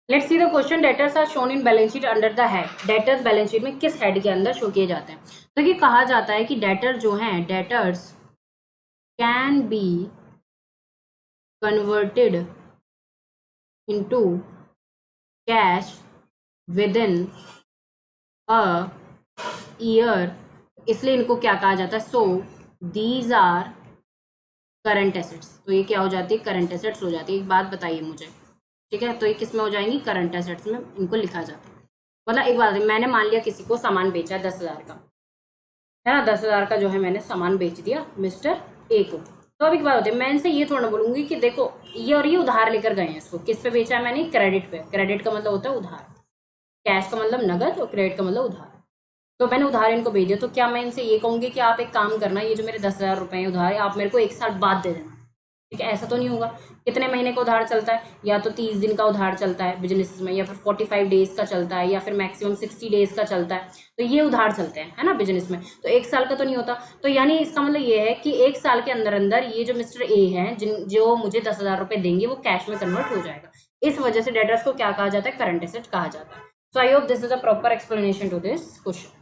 Let's see the question, debtors are shown in balance sheet under the head. Debtors balance sheet में किस head के अंदर show किए जाते हैं? तो ये कहा जाता है कि डेटर जो हैं, debtors can be converted into cash within a year, इसलिए इनको क्या कहा जाता है? So these are current assets. तो ये क्या हो जाती है? करंट एसेट्स हो जाती है। एक बात बताइए मुझे, ठीक है, तो ये किस में हो जाएंगी? करंट एसेट्स में इनको लिखा जाता है। मतलब एक बात है, मैंने मान लिया किसी को सामान बेचा है 10,000 का, है ना, 10,000 का जो है मैंने सामान बेच दिया मिस्टर ए को। तो अब एक बात होती है, मैं इनसे ये थोड़ा बोलूंगी कि देखो ये और ये उधार लेकर गए हैं, इसको किस पे बेचा है मैंने? क्रेडिट पे। क्रेडिट का मतलब होता है उधार, कैश का मतलब नगद और क्रेडिट का मतलब उधार। तो मैंने उधार इनको भेज दिया, तो क्या मैं इनसे ये कहूंगी कि आप एक काम करना, ये जो मेरे 10,000 रुपए उधार है आप मेरे को 1 साल बाद दे देना? ठीक है, ऐसा तो नहीं होगा। कितने महीने का उधार चलता है? या तो 30 दिन का उधार चलता है बिजनेस में, या फिर 45 डेज का चलता है, या फिर मैक्सिमम 60 डेज का चलता है। तो ये उधार चलते हैं, है ना, बिजनेस में। तो 1 साल का तो नहीं होता। तो यानी इसका मतलब ये है कि 1 साल के अंदर अंदर ये जो मिस्टर ए है, जो मुझे 10,000 रुपए देंगे, वो कैश में कन्वर्ट हो जाएगा। इस वजह से डेटर्स को क्या कहा जाता है? करंट एसेट कहा जाता है। So I hope this is a proper explanation to this question.